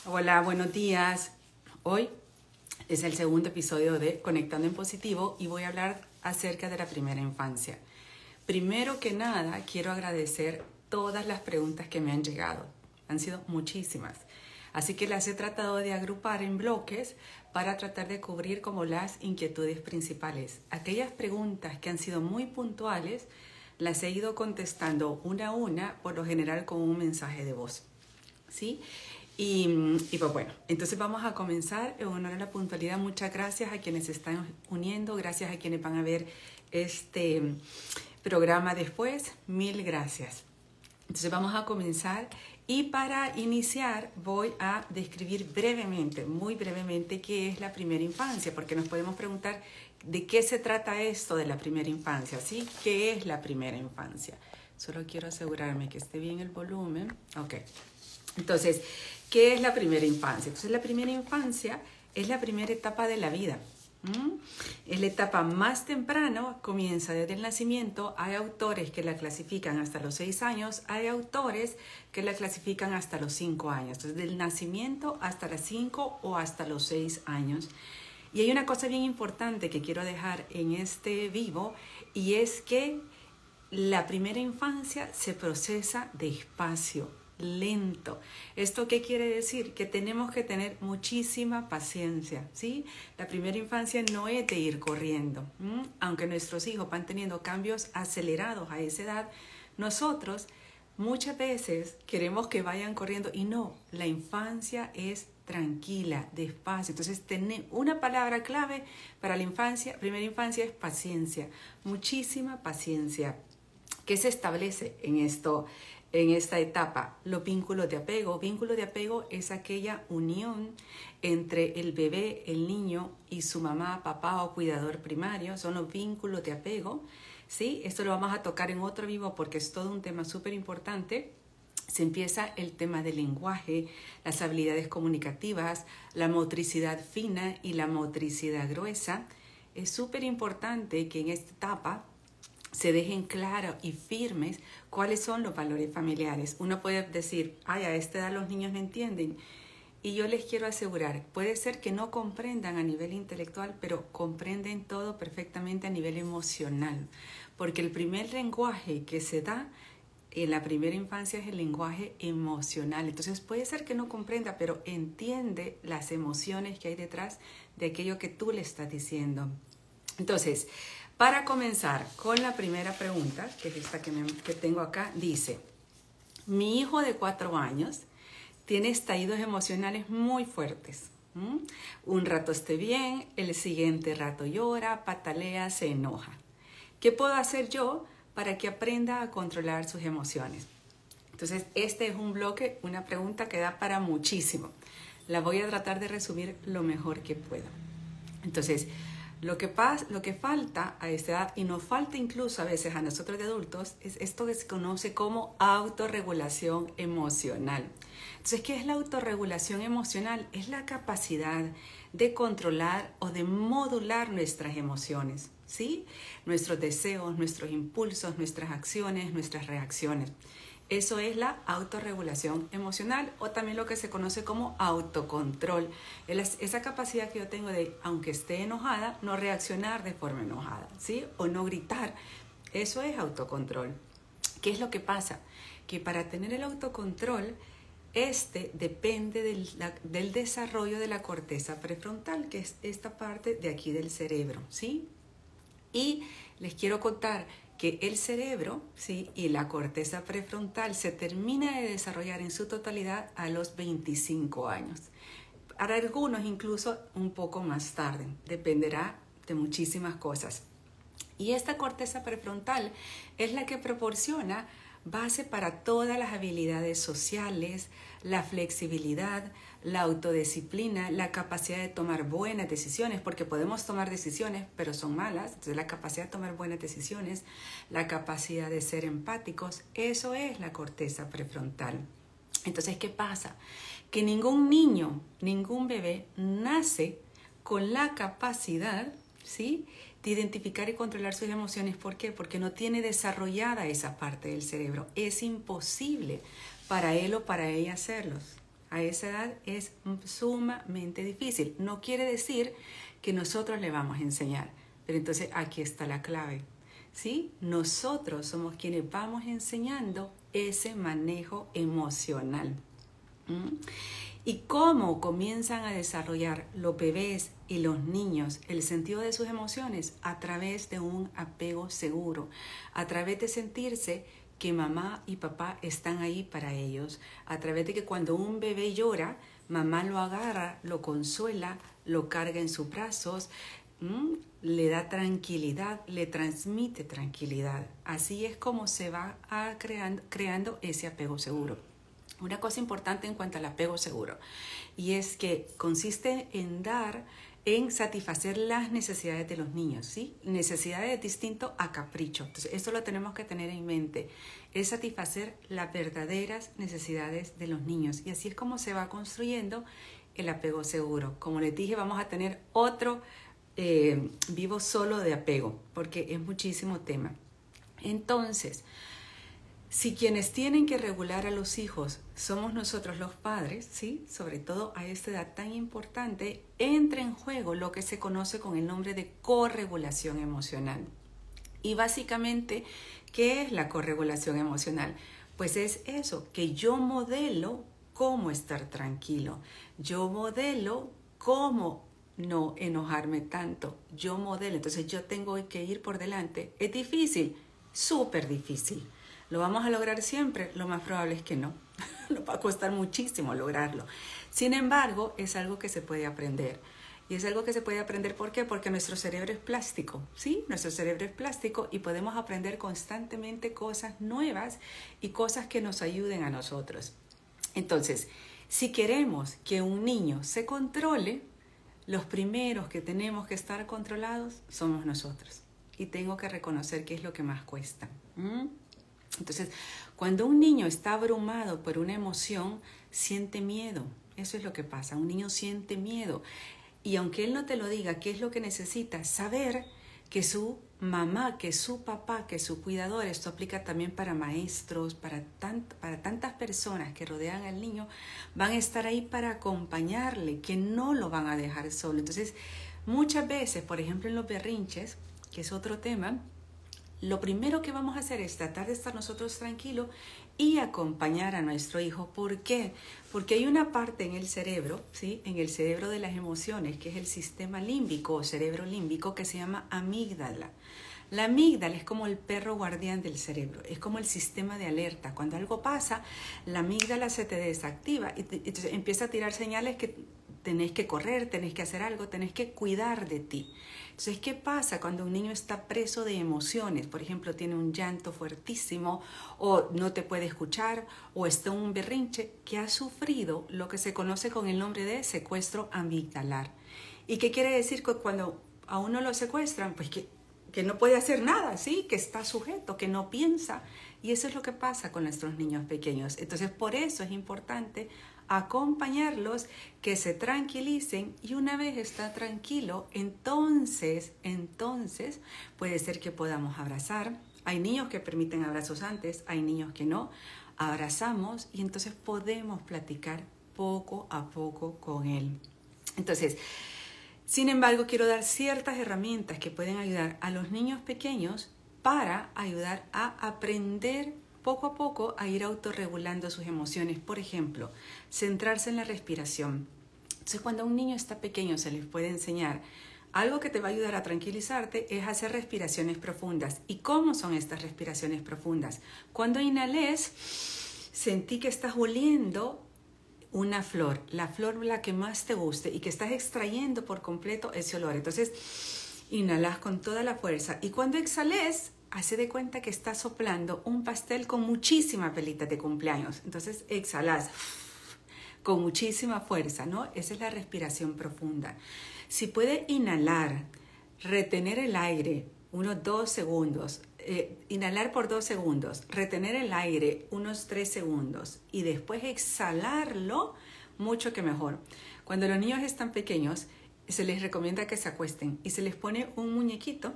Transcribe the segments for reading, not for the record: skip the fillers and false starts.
Hola, buenos días. Hoy es el segundo episodio de Conectando en Positivo y voy a hablar acerca de la primera infancia. Primero que nada, quiero agradecer todas las preguntas que me han llegado. Han sido muchísimas. Así que las he tratado de agrupar en bloques para tratar de cubrir como las inquietudes principales. Aquellas preguntas que han sido muy puntuales, las he ido contestando una a una, por lo general con un mensaje de voz. ¿Sí? Y pues bueno, entonces vamos a comenzar en honor a la puntualidad. Muchas gracias a quienes se están uniendo, gracias a quienes van a ver este programa después, mil gracias. Entonces vamos a comenzar y para iniciar voy a describir brevemente, muy brevemente, qué es la primera infancia, porque nos podemos preguntar de qué se trata esto de la primera infancia, ¿sí? ¿Qué es la primera infancia? Solo quiero asegurarme que esté bien el volumen. Ok. Entonces, ¿qué es la primera infancia? Entonces, la primera infancia es la primera etapa de la vida. Es la etapa más temprana, comienza desde el nacimiento. Hay autores que la clasifican hasta los 6 años, hay autores que la clasifican hasta los 5 años. Entonces, del nacimiento hasta los 5 o hasta los 6 años. Y hay una cosa bien importante que quiero dejar en este vivo y es que la primera infancia se procesa despacio, lento. ¿Esto qué quiere decir? Que tenemos que tener muchísima paciencia, ¿sí? La primera infancia no es de ir corriendo. Aunque nuestros hijos van teniendo cambios acelerados a esa edad, nosotros muchas veces queremos que vayan corriendo y no, la infancia es tranquila, despacio. Entonces, tener una palabra clave para la infancia, primera infancia, es paciencia, muchísima paciencia. ¿Qué se establece en esta etapa? Los vínculos de apego. Vínculo de apego es aquella unión entre el bebé, el niño y su mamá, papá o cuidador primario. Son los vínculos de apego, ¿sí? Esto lo vamos a tocar en otro vivo porque es todo un tema súper importante. Se empieza el tema del lenguaje, las habilidades comunicativas, la motricidad fina y la motricidad gruesa. Es súper importante que en esta etapa se dejen claros y firmes cuáles son los valores familiares. Uno puede decir, ay, a esta edad los niños no entienden. Y yo les quiero asegurar, puede ser que no comprendan a nivel intelectual, pero comprenden todo perfectamente a nivel emocional. Porque el primer lenguaje que se da en la primera infancia es el lenguaje emocional. Entonces puede ser que no comprenda, pero entiende las emociones que hay detrás de aquello que tú le estás diciendo. Entonces, para comenzar con la primera pregunta, que es esta que tengo acá, dice, mi hijo de 4 años tiene estallidos emocionales muy fuertes. Un rato esté bien, el siguiente rato llora, patalea, se enoja. ¿Qué puedo hacer yo para que aprenda a controlar sus emociones? Entonces, este es un bloque, una pregunta que da para muchísimo. La voy a tratar de resumir lo mejor que pueda. Entonces, lo que falta a esta edad, y nos falta incluso a veces a nosotros de adultos, es esto que se conoce como autorregulación emocional. Entonces, ¿qué es la autorregulación emocional? Es la capacidad de controlar o de modular nuestras emociones, ¿sí? Nuestros deseos, nuestros impulsos, nuestras acciones, nuestras reacciones. Eso es la autorregulación emocional o también lo que se conoce como autocontrol. Esa capacidad que yo tengo de, aunque esté enojada, no reaccionar de forma enojada, ¿sí? O no gritar. Eso es autocontrol. ¿Qué es lo que pasa? Que para tener el autocontrol, depende del desarrollo de la corteza prefrontal, que es esta parte de aquí del cerebro, ¿sí? Y les quiero contar que el cerebro, ¿sí? Y la corteza prefrontal se termina de desarrollar en su totalidad a los 25 años. Para algunos incluso un poco más tarde, dependerá de muchísimas cosas. Y esta corteza prefrontal es la que proporciona base para todas las habilidades sociales, la flexibilidad, la autodisciplina, la capacidad de tomar buenas decisiones, porque podemos tomar decisiones, pero son malas. Entonces, la capacidad de tomar buenas decisiones, la capacidad de ser empáticos, eso es la corteza prefrontal. Entonces, ¿qué pasa? Que ningún niño, ningún bebé nace con la capacidad, ¿sí?, de identificar y controlar sus emociones. ¿Por qué? Porque no tiene desarrollada esa parte del cerebro. Es imposible para él o para ella hacerlos. a esa edad es sumamente difícil. No quiere decir que nosotros le vamos a enseñar, pero entonces aquí está la clave, ¿sí? Nosotros somos quienes vamos enseñando ese manejo emocional. Y cómo comienzan a desarrollar los bebés y los niños el sentido de sus emociones a través de un apego seguro, a través de sentirse que mamá y papá están ahí para ellos, a través de que cuando un bebé llora, mamá lo agarra, lo consuela, lo carga en sus brazos, le da tranquilidad, le transmite tranquilidad. Así es como se va creando ese apego seguro. Una cosa importante en cuanto al apego seguro, y es que consiste en satisfacer las necesidades de los niños, ¿sí? Necesidades distintas a capricho. Entonces, esto lo tenemos que tener en mente. Es satisfacer las verdaderas necesidades de los niños. Y así es como se va construyendo el apego seguro. Como les dije, vamos a tener otro vivo solo de apego, porque es muchísimo tema. Entonces, si quienes tienen que regular a los hijos somos nosotros los padres, ¿sí? Sobre todo a esta edad tan importante, entra en juego lo que se conoce con el nombre de corregulación emocional. Y básicamente, ¿qué es la corregulación emocional? Pues es eso, que yo modelo cómo estar tranquilo, yo modelo cómo no enojarme tanto, yo modelo, entonces yo tengo que ir por delante. ¿Es difícil? Súper difícil. ¿Lo vamos a lograr siempre? Lo más probable es que no. Nos va a costar muchísimo lograrlo. Sin embargo, es algo que se puede aprender. Y es algo que se puede aprender, ¿por qué? Porque nuestro cerebro es plástico, ¿sí? Nuestro cerebro es plástico y podemos aprender constantemente cosas nuevas y cosas que nos ayuden a nosotros. Entonces, si queremos que un niño se controle, los primeros que tenemos que estar controlados somos nosotros. Y tengo que reconocer qué es lo que más cuesta. Entonces, cuando un niño está abrumado por una emoción, siente miedo. Eso es lo que pasa. Un niño siente miedo. Y aunque él no te lo diga, ¿qué es lo que necesita? Saber que su mamá, que su papá, que su cuidador, esto aplica también para maestros, para tantas personas que rodean al niño, van a estar ahí para acompañarle, que no lo van a dejar solo. Entonces, muchas veces, por ejemplo, en los berrinches, que es otro tema, lo primero que vamos a hacer es tratar de estar nosotros tranquilos y acompañar a nuestro hijo. ¿Por qué? Porque hay una parte en el cerebro, ¿sí? En el cerebro de las emociones, que es el sistema límbico o cerebro límbico, que se llama amígdala. La amígdala es como el perro guardián del cerebro, es como el sistema de alerta. Cuando algo pasa, la amígdala se te desactiva y entonces empieza a tirar señales que tenés que correr, tenés que hacer algo, tenés que cuidar de ti. Entonces, ¿qué pasa cuando un niño está preso de emociones? Por ejemplo, tiene un llanto fuertísimo o no te puede escuchar o está en un berrinche que ha sufrido lo que se conoce con el nombre de secuestro amigdalar. ¿Y qué quiere decir que cuando a uno lo secuestran? Pues que no puede hacer nada, ¿sí? Que está sujeto, que no piensa. Y eso es lo que pasa con nuestros niños pequeños. Entonces, por eso es importante acompañarlos, que se tranquilicen, y una vez está tranquilo, entonces puede ser que podamos abrazar. Hay niños que permiten abrazos antes, hay niños que no. Abrazamos y entonces podemos platicar poco a poco con él. Entonces, sin embargo, quiero dar ciertas herramientas que pueden ayudar a los niños pequeños para ayudar a aprender poco a poco a ir autorregulando sus emociones. Por ejemplo, centrarse en la respiración. Entonces, cuando a un niño está pequeño se les puede enseñar algo que te va a ayudar a tranquilizarte, es hacer respiraciones profundas. ¿Y cómo son estas respiraciones profundas? Cuando inhales, sentí que estás oliendo una flor, la flor la que más te guste y que estás extrayendo por completo ese olor. Entonces, inhalas con toda la fuerza y cuando exhales, hace de cuenta que estás soplando un pastel con muchísimas velitas de cumpleaños. Entonces exhalas con muchísima fuerza, ¿no? Esa es la respiración profunda. Si puede inhalar, retener el aire unos 2 segundos, inhalar por 2 segundos, retener el aire unos 3 segundos y después exhalarlo, mucho que mejor. Cuando los niños están pequeños, se les recomienda que se acuesten y se les pone un muñequito,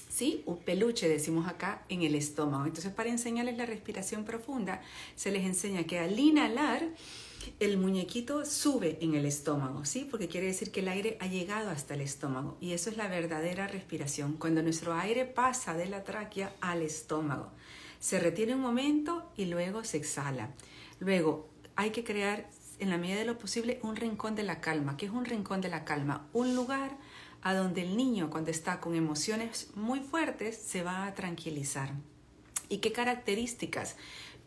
¿sí? Un peluche, decimos acá, en el estómago. Entonces, para enseñarles la respiración profunda, se les enseña que al inhalar, el muñequito sube en el estómago, ¿sí? Porque quiere decir que el aire ha llegado hasta el estómago y eso es la verdadera respiración, cuando nuestro aire pasa de la tráquea al estómago. Se retiene un momento y luego se exhala. Luego hay que crear, en la medida de lo posible, un rincón de la calma. ¿Qué es un rincón de la calma? Un lugar a donde el niño, cuando está con emociones muy fuertes, se va a tranquilizar. ¿Y qué características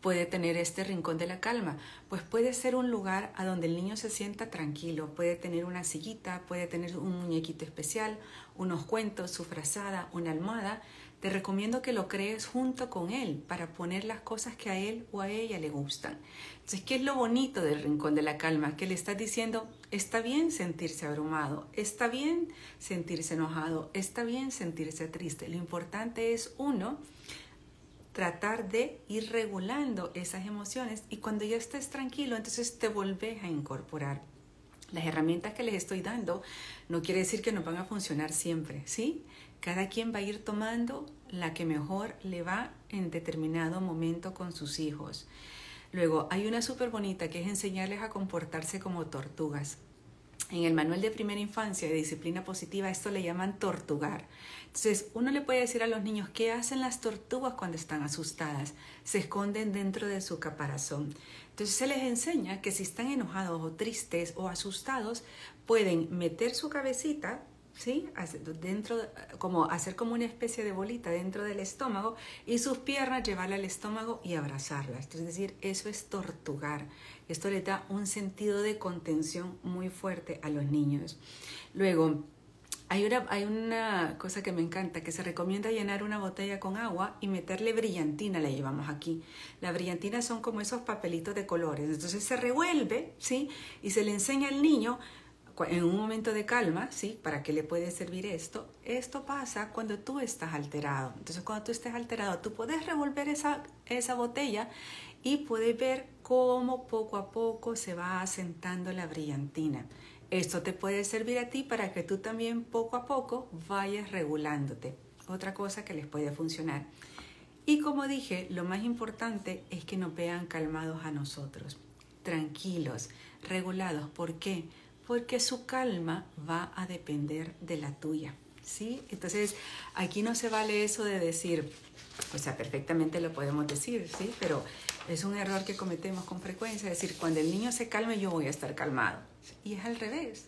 puede tener este rincón de la calma? Pues puede ser un lugar a donde el niño se sienta tranquilo, puede tener una sillita, puede tener un muñequito especial, unos cuentos, su frazada, una almohada. Te recomiendo que lo crees junto con él para poner las cosas que a él o a ella le gustan. Entonces, ¿qué es lo bonito del rincón de la calma? Que le estás diciendo, está bien sentirse abrumado, está bien sentirse enojado, está bien sentirse triste. Lo importante es, uno, tratar de ir regulando esas emociones y cuando ya estés tranquilo, entonces te volvés a incorporar. Las herramientas que les estoy dando no quiere decir que no van a funcionar siempre, ¿sí? Cada quien va a ir tomando la que mejor le va en determinado momento con sus hijos. Luego, hay una súper bonita que es enseñarles a comportarse como tortugas. En el manual de primera infancia de disciplina positiva esto le llaman tortugar. Entonces uno le puede decir a los niños qué hacen las tortugas cuando están asustadas. Se esconden dentro de su caparazón. Entonces se les enseña que si están enojados o tristes o asustados pueden meter su cabecita, ¿sí? Hacer como una especie de bolita dentro del estómago y sus piernas llevarla al estómago y abrazarlas. Es decir, eso es tortugar. Esto le da un sentido de contención muy fuerte a los niños. Luego, hay una cosa que me encanta, que se recomienda llenar una botella con agua y meterle brillantina, la llevamos aquí. La brillantina son como esos papelitos de colores. Entonces se revuelve, ¿sí? Y se le enseña al niño en un momento de calma, ¿sí? ¿Para qué le puede servir esto? Esto pasa cuando tú estás alterado. Entonces, cuando tú estés alterado, tú puedes revolver esa botella y puedes ver cómo poco a poco se va asentando la brillantina. Esto te puede servir a ti para que tú también poco a poco vayas regulándote. Otra cosa que les puede funcionar. Y como dije, lo más importante es que nos vean calmados a nosotros, tranquilos, regulados. ¿Por qué? Porque su calma va a depender de la tuya, ¿sí? Entonces, aquí no se vale eso de decir, o sea, perfectamente lo podemos decir, ¿sí? Pero es un error que cometemos con frecuencia, decir, cuando el niño se calme, yo voy a estar calmado. Y es al revés.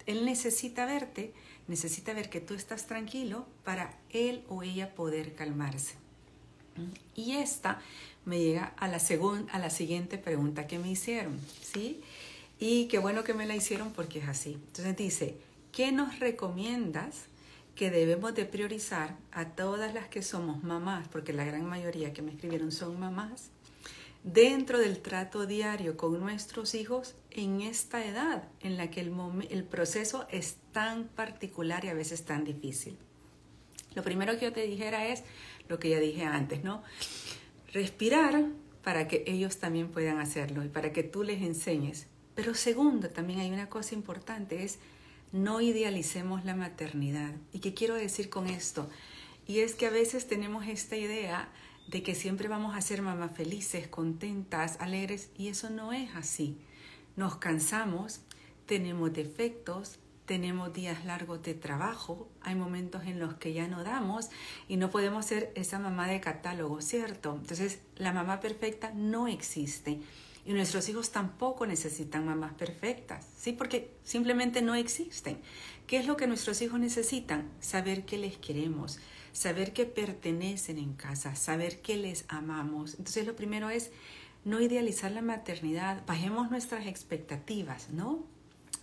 Él necesita verte, necesita ver que tú estás tranquilo para él o ella poder calmarse. Y esta me llega a la siguiente pregunta que me hicieron, ¿sí? Y qué bueno que me la hicieron porque es así. Entonces dice, ¿qué nos recomiendas que debemos de priorizar a todas las que somos mamás? Porque la gran mayoría que me escribieron son mamás. Dentro del trato diario con nuestros hijos en esta edad en la que el proceso es tan particular y a veces tan difícil. Lo primero que yo te dijera es lo que ya dije antes, ¿no? Respirar para que ellos también puedan hacerlo y para que tú les enseñes. Pero segundo, también hay una cosa importante, es no idealicemos la maternidad. ¿Y qué quiero decir con esto? Y es que a veces tenemos esta idea de que siempre vamos a ser mamás felices, contentas, alegres, y eso no es así. Nos cansamos, tenemos defectos, tenemos días largos de trabajo, hay momentos en los que ya no damos y no podemos ser esa mamá de catálogo, ¿cierto? Entonces, la mamá perfecta no existe. Y nuestros hijos tampoco necesitan mamás perfectas, ¿sí? Porque simplemente no existen. ¿Qué es lo que nuestros hijos necesitan? Saber que les queremos, saber que pertenecen en casa, saber que les amamos. Entonces lo primero es no idealizar la maternidad, bajemos nuestras expectativas, ¿no?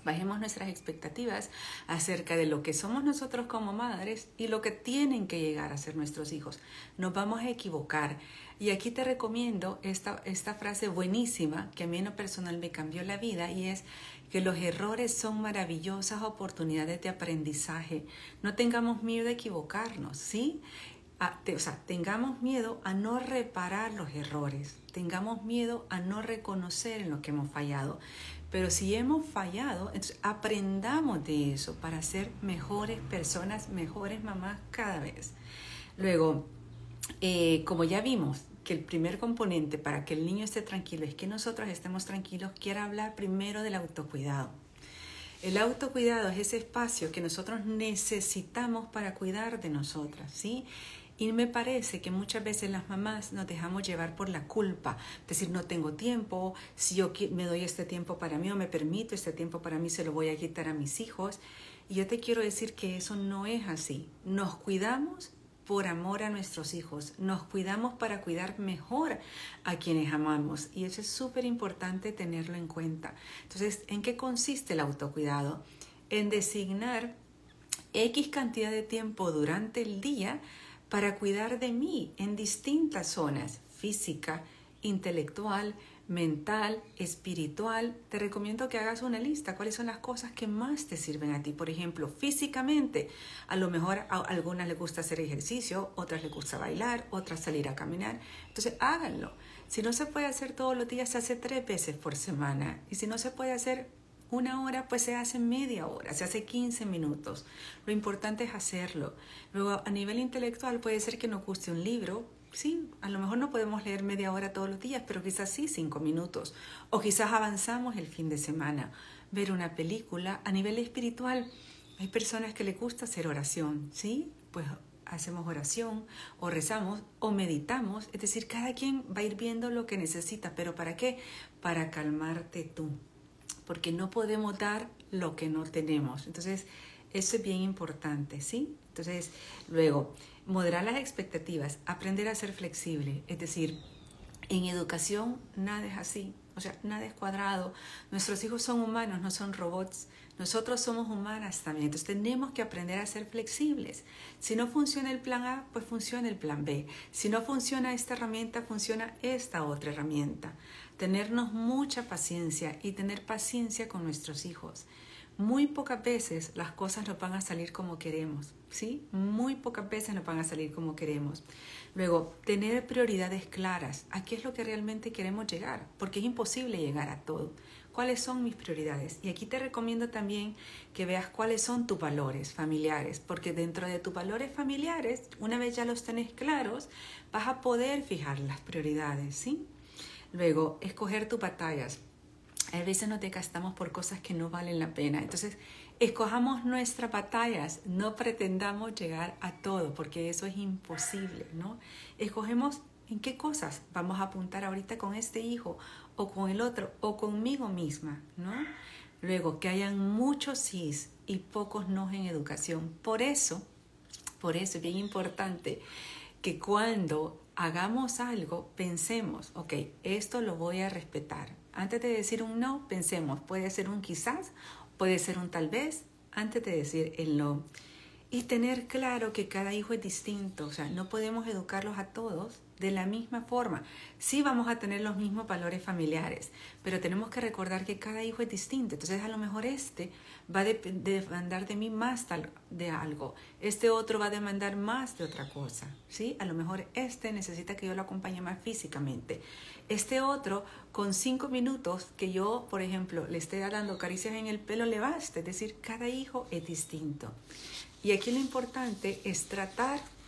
Bajemos nuestras expectativas acerca de lo que somos nosotros como madres y lo que tienen que llegar a ser nuestros hijos. Nos vamos a equivocar. Y aquí te recomiendo esta frase buenísima que a mí en lo personal me cambió la vida y es que los errores son maravillosas oportunidades de aprendizaje. No tengamos miedo de equivocarnos, ¿sí? Tengamos miedo a no reparar los errores. Tengamos miedo a no reconocer en lo que hemos fallado. Pero si hemos fallado, entonces aprendamos de eso para ser mejores personas, mejores mamás cada vez. Luego, como ya vimos, que el primer componente para que el niño esté tranquilo es que nosotros estemos tranquilos, quiero hablar primero del autocuidado. El autocuidado es ese espacio que nosotros necesitamos para cuidar de nosotras, ¿sí? Y me parece que muchas veces las mamás nos dejamos llevar por la culpa, decir no tengo tiempo, si yo me doy este tiempo para mí o me permito este tiempo para mí, se lo voy a quitar a mis hijos. Y yo te quiero decir que eso no es así. Nos cuidamos por amor a nuestros hijos, nos cuidamos para cuidar mejor a quienes amamos y eso es súper importante tenerlo en cuenta. Entonces, ¿en qué consiste el autocuidado? En designar X cantidad de tiempo durante el día para cuidar de mí en distintas zonas, física, intelectual, mental, espiritual. Te recomiendo que hagas una lista. ¿Cuáles son las cosas que más te sirven a ti? Por ejemplo, físicamente, a lo mejor a algunas les gusta hacer ejercicio, otras les gusta bailar, otras salir a caminar. Entonces, háganlo. Si no se puede hacer todos los días, se hace 3 veces por semana. Y si no se puede hacer 1 hora, pues se hace media hora, se hace 15 minutos. Lo importante es hacerlo. Luego, a nivel intelectual, puede ser que nos guste un libro. Sí, a lo mejor no podemos leer media hora todos los días, pero quizás sí 5 minutos. O quizás avanzamos el fin de semana. Ver una película. A nivel espiritual, hay personas que les gusta hacer oración, ¿sí? Pues hacemos oración, o rezamos, o meditamos. Es decir, cada quien va a ir viendo lo que necesita. ¿Pero para qué? Para calmarte tú. Porque no podemos dar lo que no tenemos. Entonces, eso es bien importante, ¿sí? Entonces, luego, moderar las expectativas, aprender a ser flexible. Es decir, en educación nada es así. O sea, nada es cuadrado. Nuestros hijos son humanos, no son robots. Nosotros somos humanas también. Entonces, tenemos que aprender a ser flexibles. Si no funciona el plan A, pues funciona el plan B. Si no funciona esta herramienta, funciona esta otra herramienta. Tenernos mucha paciencia y tener paciencia con nuestros hijos. Muy pocas veces las cosas nos van a salir como queremos, ¿sí? Muy pocas veces nos van a salir como queremos. Luego, tener prioridades claras. ¿A qué es lo que realmente queremos llegar? Porque es imposible llegar a todo. ¿Cuáles son mis prioridades? Y aquí te recomiendo también que veas cuáles son tus valores familiares, porque dentro de tus valores familiares, una vez ya los tenés claros, vas a poder fijar las prioridades, ¿sí? Luego, escoger tus batallas. A veces nos desgastamos por cosas que no valen la pena. Entonces, escojamos nuestras batallas. No pretendamos llegar a todo, porque eso es imposible, ¿no? Escogemos en qué cosas vamos a apuntar ahorita con este hijo, o con el otro, o conmigo misma, ¿no? Luego, que hayan muchos sís y pocos nos en educación. Por eso es bien importante que cuando hagamos algo, pensemos, ok, esto lo voy a respetar. Antes de decir un no, pensemos, puede ser un quizás, puede ser un tal vez, antes de decir el no. Y tener claro que cada hijo es distinto, o sea, no podemos educarlos a todos de la misma forma. Sí vamos a tener los mismos valores familiares, pero tenemos que recordar que cada hijo es distinto. Entonces, a lo mejor este va a demandar de mí más de algo, este otro va a demandar más de otra cosa, ¿sí? A lo mejor este necesita que yo lo acompañe más físicamente. Este otro, con 5 minutos que yo, por ejemplo, le esté dando caricias en el pelo, le basta. Es decir, cada hijo es distinto. Y aquí lo importante es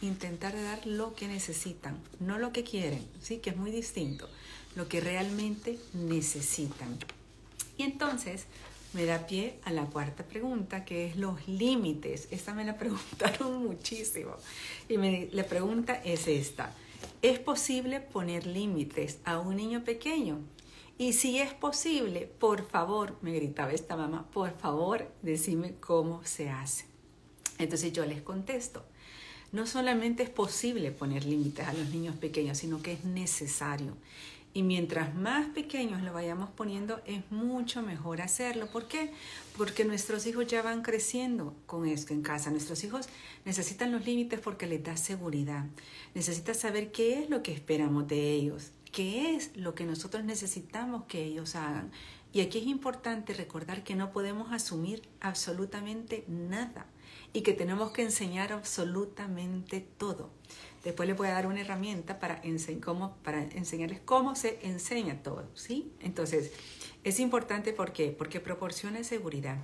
intentar de dar lo que necesitan, no lo que quieren, ¿sí? Que es muy distinto, lo que realmente necesitan. Y entonces me da pie a la cuarta pregunta, que es los límites. Esta me la preguntaron muchísimo. Y la pregunta es esta: ¿es posible poner límites a un niño pequeño? Y si es posible, por favor, me gritaba esta mamá, por favor, decime cómo se hace. Entonces yo les contesto, no solamente es posible poner límites a los niños pequeños, sino que es necesario. Y mientras más pequeños lo vayamos poniendo, es mucho mejor hacerlo. ¿Por qué? Porque nuestros hijos ya van creciendo con esto en casa. Nuestros hijos necesitan los límites porque les da seguridad. Necesitan saber qué es lo que esperamos de ellos, qué es lo que nosotros necesitamos que ellos hagan. Y aquí es importante recordar que no podemos asumir absolutamente nada y que tenemos que enseñar absolutamente todo. Después les voy a dar una herramienta para enseñarles cómo se enseña todo, ¿sí? Entonces, es importante ¿por qué? Porque proporciona seguridad.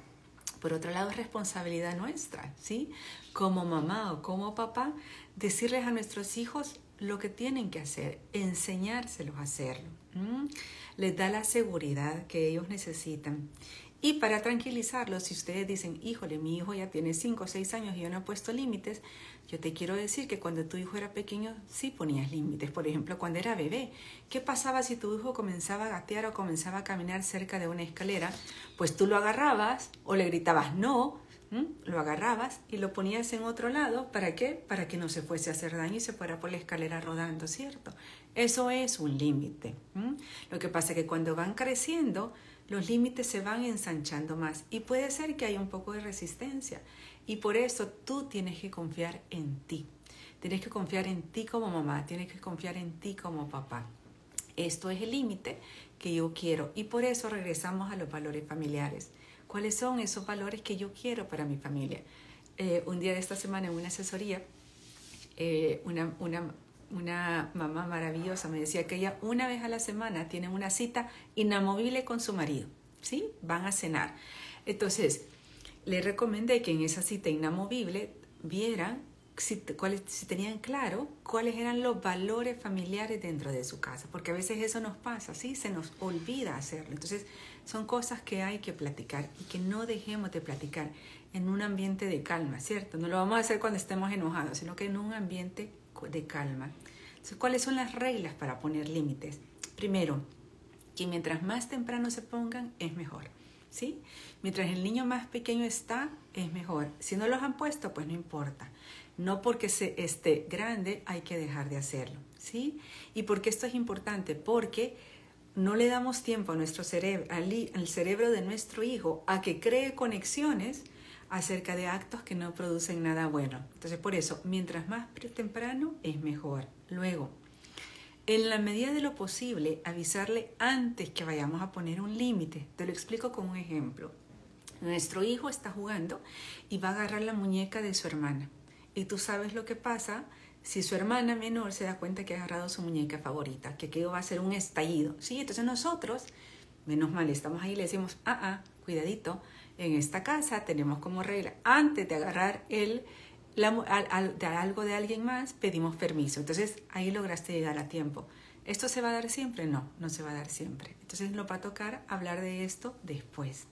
Por otro lado, es responsabilidad nuestra, ¿sí? Como mamá o como papá, decirles a nuestros hijos lo que tienen que hacer, enseñárselos a hacerlo. Les da la seguridad que ellos necesitan. Y para tranquilizarlos, si ustedes dicen, híjole, mi hijo ya tiene 5 o 6 años y yo no he puesto límites, yo te quiero decir que cuando tu hijo era pequeño sí ponías límites. Por ejemplo, cuando era bebé, ¿qué pasaba si tu hijo comenzaba a gatear o comenzaba a caminar cerca de una escalera? Pues tú lo agarrabas o le gritabas no, lo agarrabas y lo ponías en otro lado. ¿Para qué? Para que no se fuese a hacer daño y se fuera por la escalera rodando, ¿cierto? Eso es un límite. Lo que pasa es que cuando van creciendo, los límites se van ensanchando más y puede ser que haya un poco de resistencia. Y por eso tú tienes que confiar en ti. Tienes que confiar en ti como mamá, tienes que confiar en ti como papá. Esto es el límite que yo quiero y por eso regresamos a los valores familiares. ¿Cuáles son esos valores que yo quiero para mi familia? Un día de esta semana en una asesoría, una mamá maravillosa me decía que ella una vez a la semana tiene una cita inamovible con su marido, ¿sí? Van a cenar. Entonces, le recomendé que en esa cita inamovible vieran si tenían claro cuáles eran los valores familiares dentro de su casa, porque a veces eso nos pasa, ¿sí? Se nos olvida hacerlo. Entonces, son cosas que hay que platicar y que no dejemos de platicar en un ambiente de calma, ¿cierto? No lo vamos a hacer cuando estemos enojados, sino que en un ambiente de calma. Entonces, ¿cuáles son las reglas para poner límites? Primero, que mientras más temprano se pongan, es mejor, ¿sí? Mientras el niño más pequeño está, es mejor. Si no los han puesto, pues no importa. No porque se esté grande hay que dejar de hacerlo, ¿sí? ¿Y por qué esto es importante? Porque no le damos tiempo a nuestro cerebro, al cerebro de nuestro hijo a que cree conexiones acerca de actos que no producen nada bueno. Entonces, por eso, mientras más temprano es mejor. Luego, en la medida de lo posible, avisarle antes que vayamos a poner un límite. Te lo explico con un ejemplo. Nuestro hijo está jugando y va a agarrar la muñeca de su hermana. Y tú sabes lo que pasa si su hermana menor se da cuenta que ha agarrado su muñeca favorita, que aquello va a ser un estallido, ¿sí? Entonces nosotros, menos mal, estamos ahí y le decimos, cuidadito, en esta casa tenemos como regla, antes de agarrar algo de alguien más, pedimos permiso. Entonces ahí lograste llegar a tiempo. ¿Esto se va a dar siempre? No, no se va a dar siempre. Entonces nos va a tocar hablar de esto después.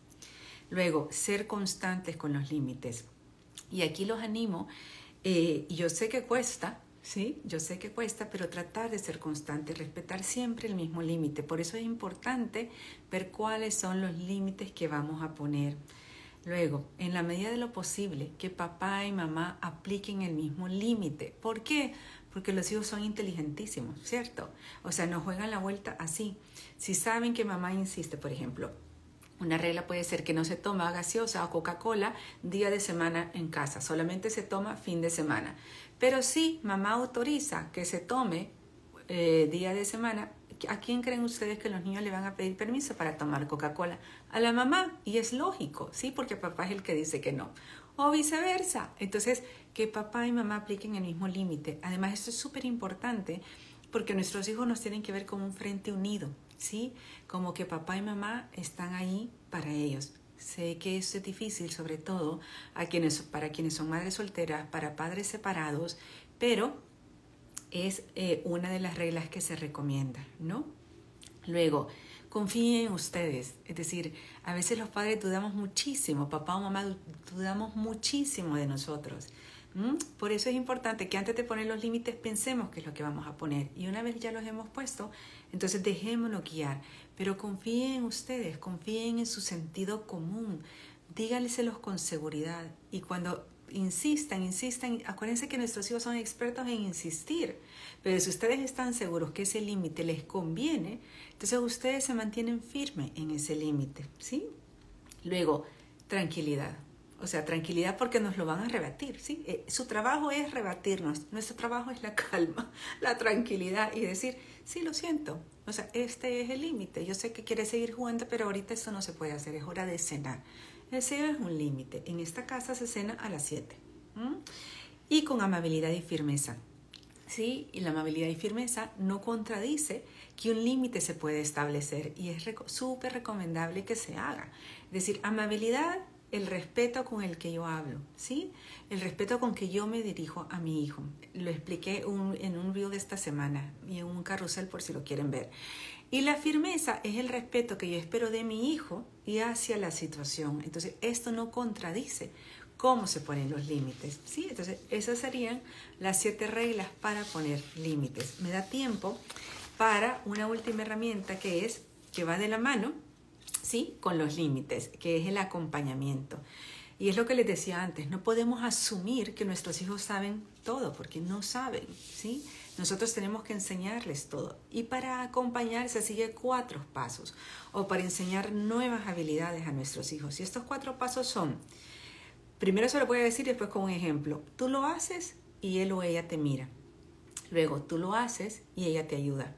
Luego, ser constantes con los límites. Y aquí los animo. Yo sé que cuesta, ¿sí? Yo sé que cuesta, pero tratar de ser constante, respetar siempre el mismo límite. Por eso es importante ver cuáles son los límites que vamos a poner. Luego, en la medida de lo posible, que papá y mamá apliquen el mismo límite. ¿Por qué? Porque los hijos son inteligentísimos, ¿cierto? O sea, no juegan la vuelta así. Si saben que mamá insiste, por ejemplo, una regla puede ser que no se toma gaseosa o Coca-Cola día de semana en casa, solamente se toma fin de semana. Pero si mamá autoriza que se tome día de semana, ¿a quién creen ustedes que los niños le van a pedir permiso para tomar Coca-Cola? A la mamá, y es lógico, ¿sí? Porque papá es el que dice que no. O viceversa. Entonces, que papá y mamá apliquen el mismo límite. Además, esto es súper importante porque nuestros hijos nos tienen que ver como un frente unido, ¿sí? Como que papá y mamá están ahí para ellos. Sé que esto es difícil, sobre todo para quienes son madres solteras, para padres separados, pero es una de las reglas que se recomienda, ¿no? Luego, confíen en ustedes. Es decir, a veces los padres dudamos muchísimo, papá o mamá dudamos muchísimo de nosotros. Por eso es importante que antes de poner los límites pensemos qué es lo que vamos a poner. Y una vez ya los hemos puesto, entonces dejémonos guiar. Pero confíen en ustedes, confíen en su sentido común. Díganselos con seguridad. Y cuando insistan, acuérdense que nuestros hijos son expertos en insistir. Pero si ustedes están seguros que ese límite les conviene, entonces ustedes se mantienen firmes en ese límite, ¿sí? Luego, tranquilidad. O sea, tranquilidad porque nos lo van a rebatir, ¿sí? Su trabajo es rebatirnos. Nuestro trabajo es la calma, la tranquilidad y decir, sí, lo siento. O sea, este es el límite. Yo sé que quiere seguir jugando, pero ahorita eso no se puede hacer. Es hora de cenar. Ese es un límite. En esta casa se cena a las 7. Y con amabilidad y firmeza. ¿Sí? Y la amabilidad y firmeza no contradice que un límite se puede establecer y es súper recomendable que se haga. Es decir, amabilidad el respeto con el que yo hablo, ¿sí? El respeto con que yo me dirijo a mi hijo. Lo expliqué en un reel de esta semana y en un carrusel por si lo quieren ver. Y la firmeza es el respeto que yo espero de mi hijo y hacia la situación. Entonces, esto no contradice cómo se ponen los límites, ¿sí? Entonces, esas serían las 7 reglas para poner límites. Me da tiempo para una última herramienta que va de la mano, ¿sí? Con los límites, que es el acompañamiento. Y es lo que les decía antes, no podemos asumir que nuestros hijos saben todo, porque no saben, ¿sí? Nosotros tenemos que enseñarles todo. Y para acompañar se sigue 4 pasos, o para enseñar nuevas habilidades a nuestros hijos. Y estos 4 pasos son, primero se lo voy a decir después con un ejemplo. Tú lo haces y él o ella te mira. Luego tú lo haces y ella te ayuda.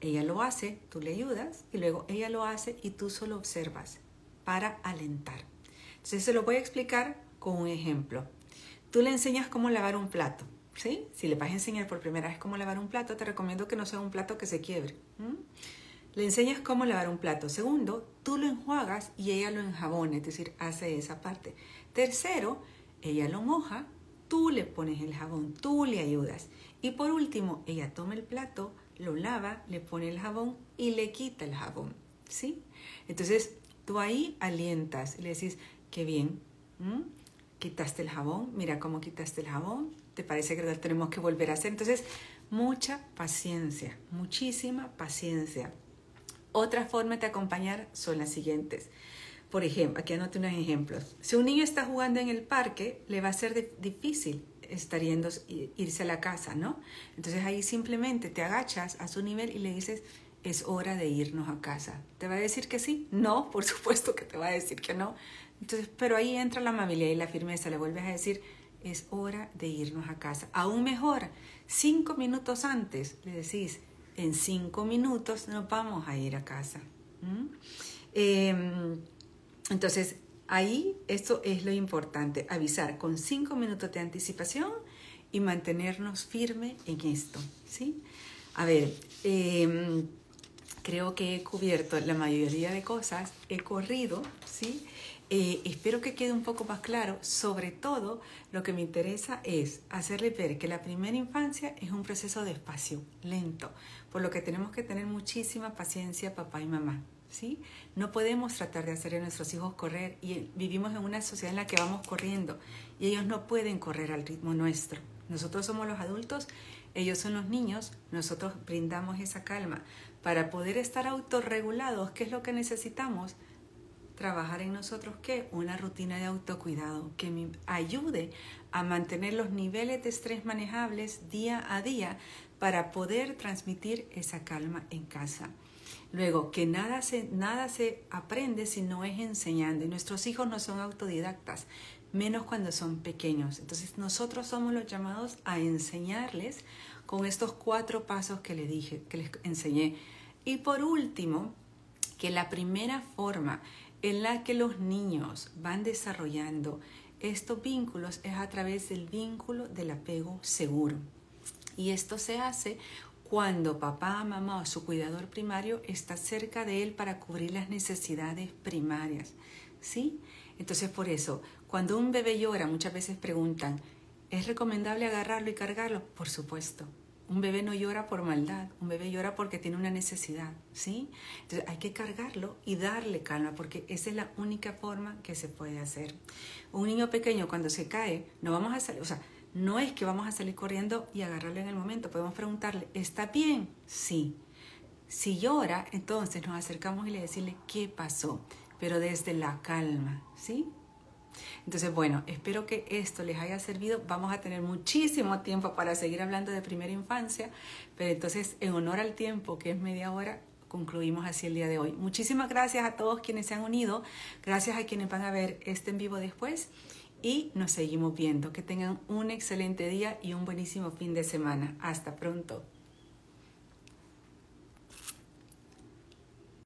Ella lo hace, tú le ayudas, y luego ella lo hace y tú solo observas para alentar. Entonces se lo voy a explicar con un ejemplo. Tú le enseñas cómo lavar un plato, ¿sí? Si le vas a enseñar por primera vez cómo lavar un plato, te recomiendo que no sea un plato que se quiebre. Le enseñas cómo lavar un plato. Segundo, tú lo enjuagas y ella lo enjabona, es decir, hace esa parte. Tercero, ella lo moja, tú le pones el jabón, tú le ayudas. Y por último, ella toma el plato, lo lava, le pone el jabón y le quita el jabón, ¿sí? Entonces, tú ahí alientas y le decís, qué bien, quitaste el jabón, mira cómo quitaste el jabón, ¿te parece que lo tenemos que volver a hacer? Entonces, mucha paciencia, muchísima paciencia. Otra forma de acompañar son las siguientes. Por ejemplo, aquí anoté unos ejemplos. Si un niño está jugando en el parque, le va a ser difícil irse a la casa, ¿no? Entonces ahí simplemente te agachas a su nivel y le dices, es hora de irnos a casa. ¿Te va a decir que sí? No, por supuesto que te va a decir que no. Entonces, pero ahí entra la amabilidad y la firmeza. Le vuelves a decir, es hora de irnos a casa. Aún mejor, 5 minutos antes le decís, en 5 minutos nos vamos a ir a casa. Entonces, ahí esto es lo importante, avisar con 5 minutos de anticipación y mantenernos firmes en esto, ¿sí? A ver, creo que he cubierto la mayoría de cosas, he corrido, ¿sí? Espero que quede un poco más claro. Sobre todo, lo que me interesa es hacerle ver que la primera infancia es un proceso despacio, lento, por lo que tenemos que tener muchísima paciencia papá y mamá, ¿sí? No podemos tratar de hacer a nuestros hijos correr y vivimos en una sociedad en la que vamos corriendo y ellos no pueden correr al ritmo nuestro. Nosotros somos los adultos, ellos son los niños, nosotros brindamos esa calma. Para poder estar autorregulados, ¿qué es lo que necesitamos? Trabajar en nosotros, ¿qué? Una rutina de autocuidado que me ayude a mantener los niveles de estrés manejables día a día para poder transmitir esa calma en casa. Luego, que nada se aprende si no es enseñando. Y nuestros hijos no son autodidactas, menos cuando son pequeños. Entonces, nosotros somos los llamados a enseñarles con estos 4 pasos que les dije, que les enseñé. Y por último, que la primera forma en la que los niños van desarrollando estos vínculos es a través del vínculo del apego seguro. Y esto se hace cuando papá, mamá o su cuidador primario está cerca de él para cubrir las necesidades primarias, ¿sí? Entonces, por eso, cuando un bebé llora, muchas veces preguntan, ¿es recomendable agarrarlo y cargarlo? Por supuesto. Un bebé no llora por maldad, un bebé llora porque tiene una necesidad, ¿sí? Entonces hay que cargarlo y darle calma porque esa es la única forma que se puede hacer. Un niño pequeño cuando se cae, no vamos a salir, no es que vamos a salir corriendo y agarrarlo en el momento, podemos preguntarle, ¿está bien? Sí. Si llora, entonces nos acercamos y le decimos qué pasó, pero desde la calma, ¿sí? Entonces, bueno, espero que esto les haya servido. Vamos a tener muchísimo tiempo para seguir hablando de primera infancia, pero entonces, en honor al tiempo, que es media hora, concluimos así el día de hoy. Muchísimas gracias a todos quienes se han unido, gracias a quienes van a ver este en vivo después y nos seguimos viendo. Que tengan un excelente día y un buenísimo fin de semana. Hasta pronto.